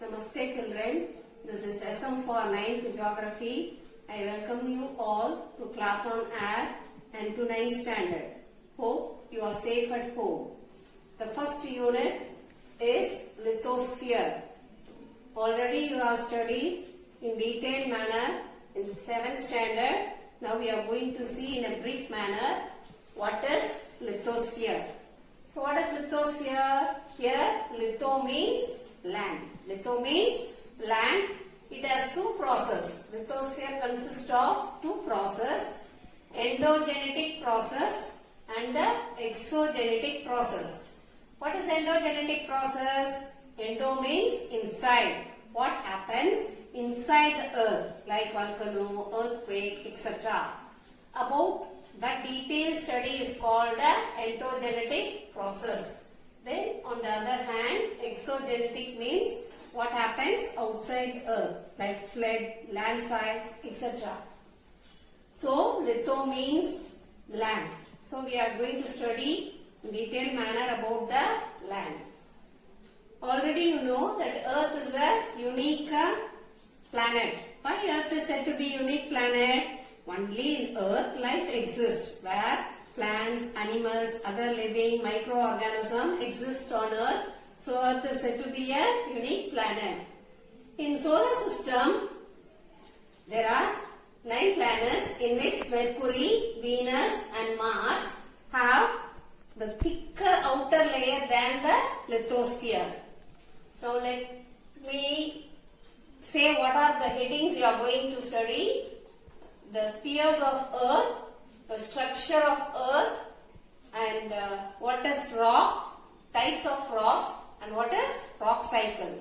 Namaste children, this is SM for 9th Geography. I welcome you all to class on air and to 9th standard. Hope you are safe at home. The first unit is lithosphere. Already you have studied in detailed manner in 7th standard. Now we are going to see in a brief manner what is lithosphere. So what is lithosphere? Here litho means land. Litho means land. It has two processes. Lithosphere consists of two processes, endogenetic process and the exogenetic process. What is endogenetic process? Endo means inside. What happens inside the earth, like volcano, earthquake, etc. About that detailed study is called the endogenetic process. Then on the other hand, exogenetic means what happens outside earth, like flood, landslides, etc. So litho means land. So we are going to study in detailed manner about the land. Already you know that earth is a unique planet. Why earth is said to be unique planet? Only in earth life exists, where plants, animals, other living microorganisms exist on earth. So earth is said to be a unique planet. In solar system, there are 9 planets in which Mercury, Venus and Mars have the thicker outer layer than the lithosphere. Now let me say what are the headings you are going to study. The spheres of earth, the structure of earth, and what is rock, types of rocks, and what is rock cycle.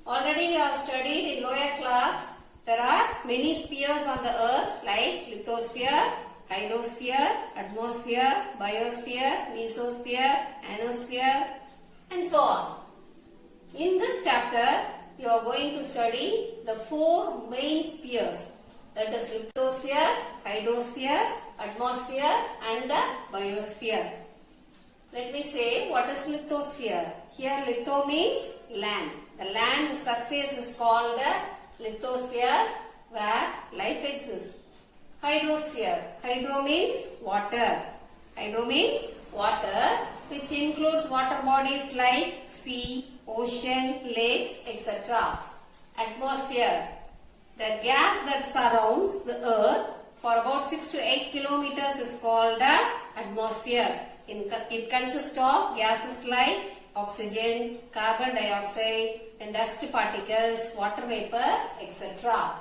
Already you have studied in lower class. There are many spheres on the earth like lithosphere, hydrosphere, atmosphere, biosphere, mesosphere, ionosphere, and so on. In this chapter, you are going to study the 4 main spheres. That is lithosphere, hydrosphere, atmosphere and the biosphere. Let me say what is lithosphere. Here litho means land. The land surface is called the lithosphere where life exists. Hydrosphere. Hydro means water. Hydro means water, which includes water bodies like sea, ocean, lakes, etc. Atmosphere. The gas that surrounds the earth for about 6 to 8 kilometers is called the atmosphere. It consists of gases like oxygen, carbon dioxide, and dust particles, water vapor, etc.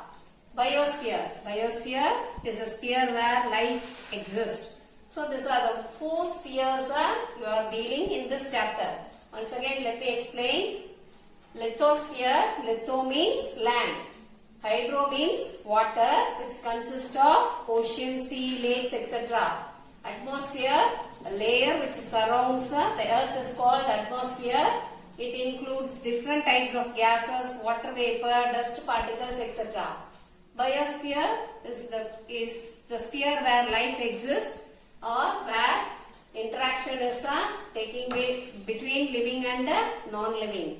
Biosphere. Biosphere is a sphere where life exists. So these are the 4 spheres you are dealing in this chapter. Once again let me explain. Lithosphere. Litho means land. Hydro means water, which consists of ocean, sea, lakes, etc. Atmosphere, the layer which surrounds the earth is called atmosphere. It includes different types of gases, water vapor, dust particles, etc. Biosphere is the sphere where life exists or where interaction is taking place between living and non-living.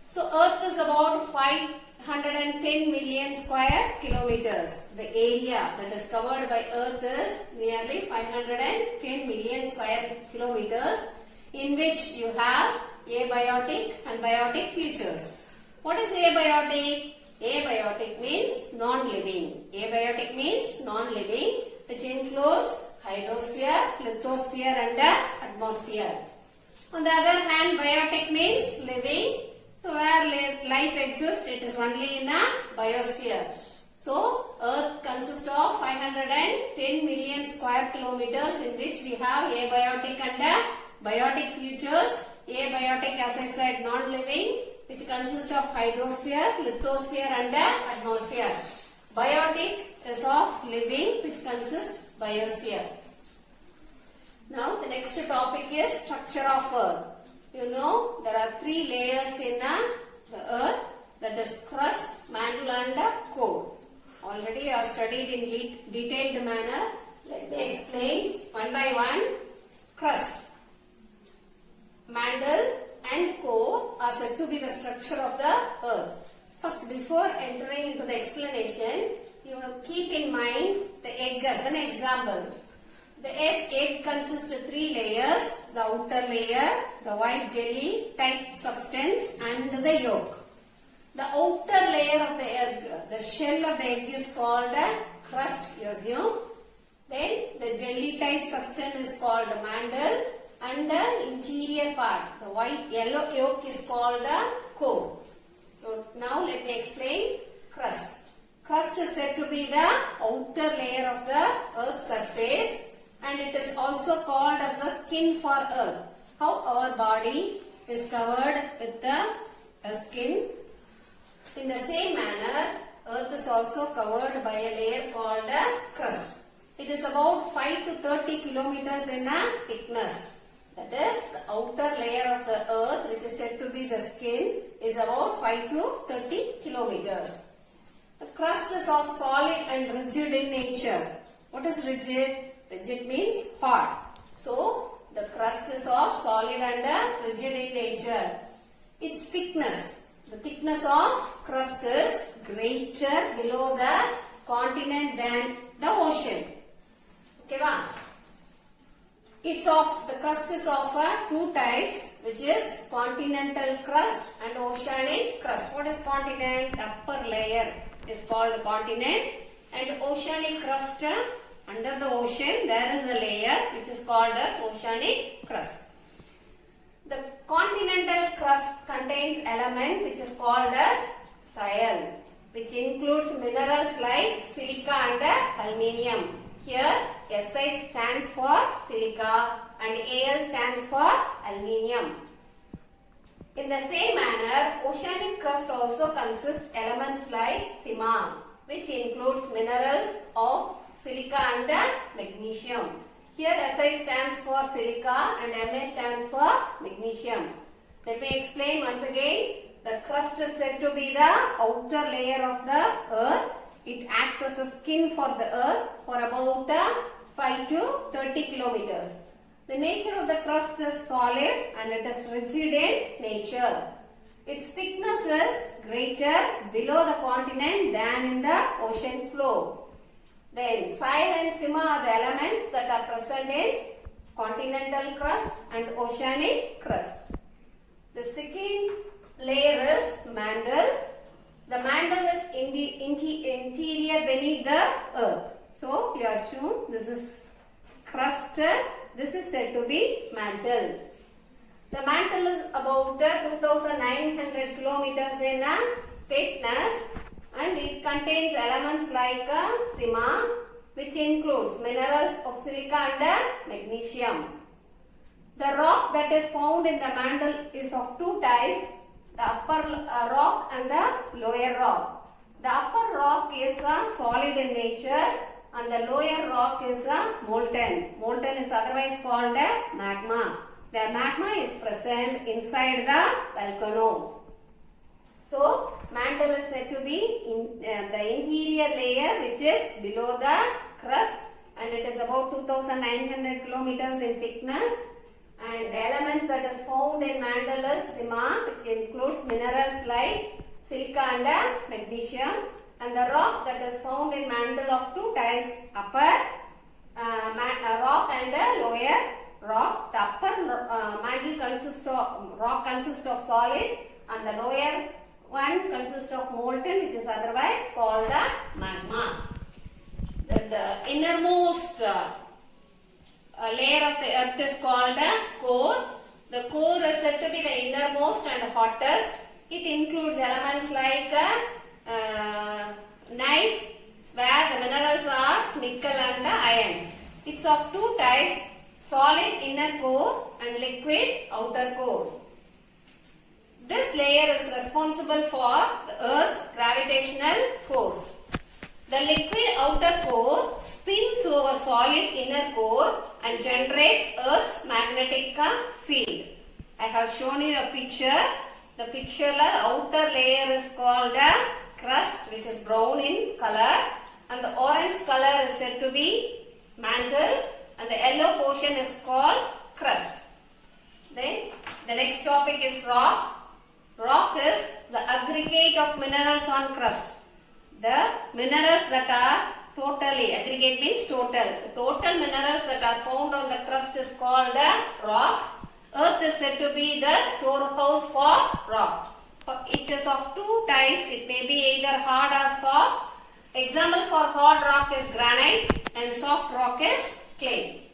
So earth is about 510 million square kilometers. The area that is covered by earth is nearly 510 million square kilometers, in which you have abiotic and biotic features. What is abiotic? Abiotic means non-living. Abiotic means non-living, which includes hydrosphere, lithosphere and atmosphere. On the other hand, biotic means living. So where life exists, it is only in a biosphere. So earth consists of 510 million square kilometers, in which we have abiotic and biotic features. Abiotic, as I said, non-living, which consists of hydrosphere, lithosphere and atmosphere. Biotic is of living, which consists biosphere. Now the next topic is structure of earth. You know there are 3 layers in the earth, that is crust, mantle and core. Already I have studied in detailed manner. Let me explain one by one. Crust, mantle and core are said to be the structure of the earth. First, before entering into the explanation, you keep in mind the egg as an example. The egg consists of 3 layers: the outer layer, the white jelly type substance, and the yolk. The outer layer of the egg, the shell of the egg is called a crust, you assume. Then the jelly type substance is called a mantle, and the interior part, the white yellow yolk, is called a core. So now let me explain crust. Crust is said to be the outer layer of the earth's surface, and it is also called as the skin for earth. How our body is covered with the skin. In the same manner, earth is also covered by a layer called a crust. It is about 5 to 30 kilometers in a thickness. That is, the outer layer of the earth, which is said to be the skin, is about 5 to 30 kilometers. The crust is of solid and rigid in nature. What is rigid? Rigid means hard. So, the crust is of solid and rigid in nature. Its thickness. The thickness of crust is greater below the continent than the ocean. Okay, va? The crust is of 2 types, which is continental crust and oceanic crust. What is continent? Upper layer is called continent, and oceanic crust, under the ocean there is a layer which is called as oceanic crust. The continental crust contains element which is called as soil, which includes minerals like silica and aluminium. Here Si stands for silica and Al stands for aluminium. In the same manner, oceanic crust also consists elements like sima, which includes minerals of silica and magnesium. Here Si stands for silica and Ma stands for magnesium. Let me explain once again. The crust is said to be the outer layer of the earth. It acts as a skin for the earth for about 5 to 30 kilometers. The nature of the crust is solid and it is rigid in nature. Its thickness is greater below the continent than in the ocean floor. Then soil and sima are the elements that are present in continental crust and oceanic crust. The second layer is mantle. The mantle is interior beneath the earth. So you assume this is crust. This is said to be mantle. The mantle is about 2,900 kilometers in thickness, and it contains elements like sima, which includes minerals of silica and magnesium. The rock that is found in the mantle is of 2 types, the upper rock and the lower rock. The upper rock is solid in nature and the lower rock is molten. Molten is otherwise called magma. The magma is present inside the volcano. So, mantle is said to be the interior layer which is below the crust, and it is about 2,900 kilometers in thickness, and the elements that is found in mantle is sima, which includes minerals like silica and magnesium, and the rock that is found in mantle of 2 types, upper rock and lower rock. The upper mantle consists of solid, and the lower one consists of molten, which is otherwise called magma. The innermost layer of the earth is called core. The core is said to be the innermost and hottest. It includes elements like knife, where the minerals are nickel and iron. It's of 2 types, solid inner core and liquid outer core. This layer is responsible for the earth's gravitational force. The liquid outer core spins over solid inner core and generates earth's magnetic field. I have shown you a picture. The picture, the outer layer is called crust, which is brown in color, and the orange color is said to be mantle, and the yellow portion is called crust. Then the next topic is rock. Rock is the aggregate of minerals on crust. The minerals that are totally, aggregate means total. The total minerals that are found on the crust is called a rock. Earth is said to be the storehouse for rock. It is of two types. It may be either hard or soft. Example for hard rock is granite and soft rock is clay.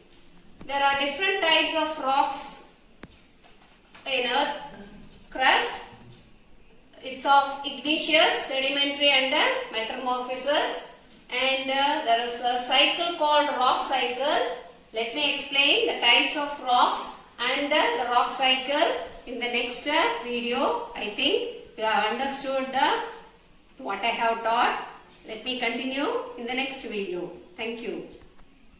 There are different types of rocks in earth crust. It's of igneous, sedimentary and metamorphosis. And there is a cycle called rock cycle. Let me explain the types of rocks and the rock cycle in the next video. I think you have understood what I have taught. Let me continue in the next video. Thank you.